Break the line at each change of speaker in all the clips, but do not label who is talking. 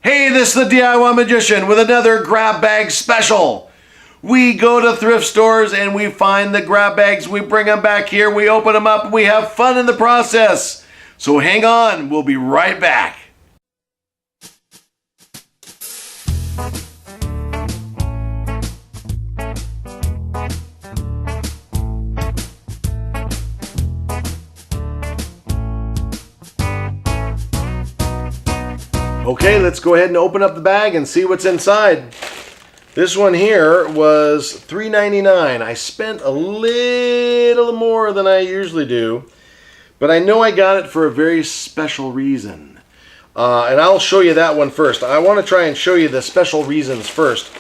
Hey, this is the DIY Magician with another grab bag special. We go to thrift stores and we find the grab bags, we bring them back here, we open them up, and we have fun in the process. So hang on, we'll be right back. Okay, let's go ahead and open up the bag and see what's inside. This one here was $3.99. I spent a little more than I usually do, but I know I got it for a very special reason. And I'll show you that one first. I want to try and show you the special reasons first.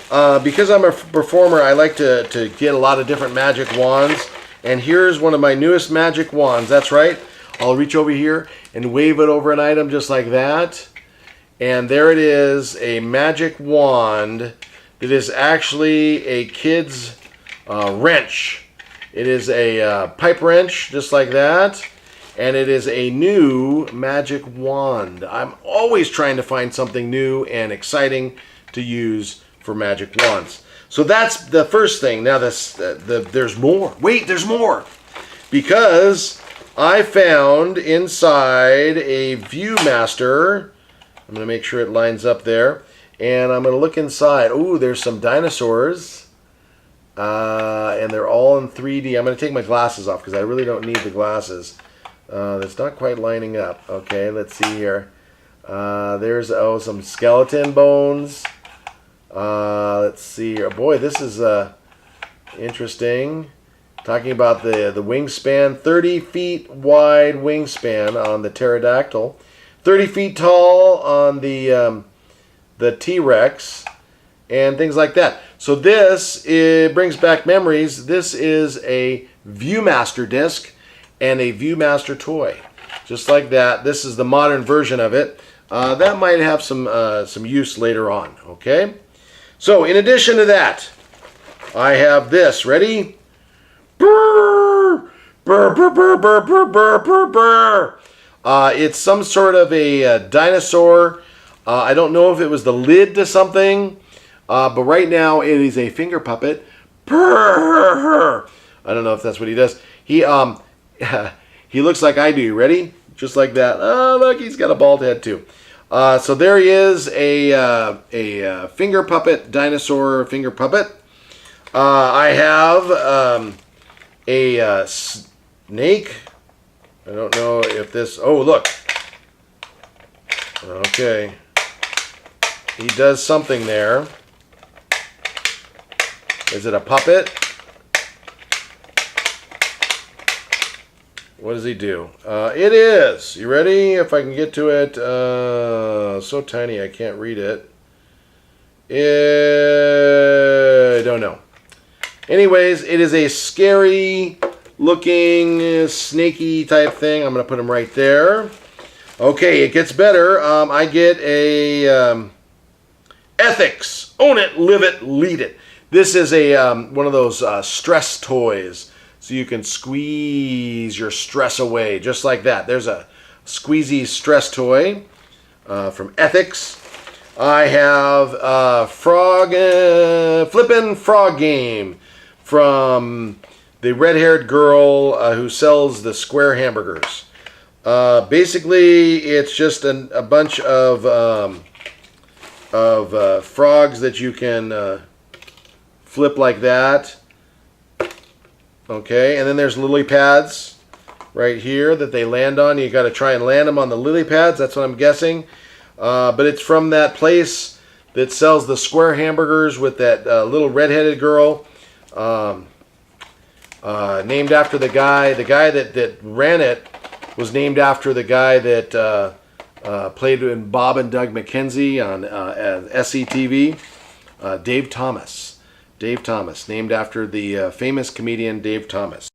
Because I'm a performer, I like to get a lot of different magic wands. And here's one of my newest magic wands. That's right. I'll reach over here and wave it over an item just like that. And there it is, a magic wand. It is actually a kid's wrench. It is a pipe wrench, just like that. And it is a new magic wand. I'm always trying to find something new and exciting to use for magic wands. So that's the first thing. Now there's more. Wait, there's more. Because I found inside a Viewmaster. I'm going to make sure it lines up there. And I'm going to look inside. Ooh, there's some dinosaurs. And they're all in 3D. I'm going to take my glasses off because I really don't need the glasses. That's not quite lining up. Okay, let's see here. There's some skeleton bones. Let's see here. Boy, this is interesting. Talking about the wingspan. 30 feet wide wingspan on the pterodactyl. 30 feet tall on the T-Rex and things like that. So this, it brings back memories. This is a Viewmaster disc and a Viewmaster toy. Just like that. This is the modern version of it. That might have some use later on. Okay? So in addition to that, I have this. Ready? Brr! Brr, brr, brr, brr, brr, brr, brr, brr. It's some sort of a dinosaur. I don't know if it was the lid to something, but right now it is a finger puppet. Purr. I don't know if that's what he does. He he looks like I do. Ready? Just like that. Oh, look, he's got a bald head too. So there he is, a finger puppet, dinosaur finger puppet. I have a snake. I don't know if this... Oh, look. Okay. He does something there. Is it a puppet? What does he do? It is. You ready? If I can get to it. So tiny I can't read it. I don't know. Anyways, it is a scary looking snaky type thing. I'm going to put him right there. Okay, it gets better. I get a ethics. Own it, live it, lead it. This is a one of those stress toys. So you can squeeze your stress away just like that. There's a squeezy stress toy from Ethics. I have Flippin' Frog Game from the red-haired girl who sells the square hamburgers. Basically, it's just a bunch of frogs that you can flip like that. Okay, and then there's lily pads right here that they land on. You got to try and land them on the lily pads. That's what I'm guessing. But it's from that place that sells the square hamburgers with that little red-headed girl. Named after the guy that ran it was named after the guy that played in Bob and Doug McKenzie on SCTV. Dave Thomas, named after the famous comedian Dave Thomas.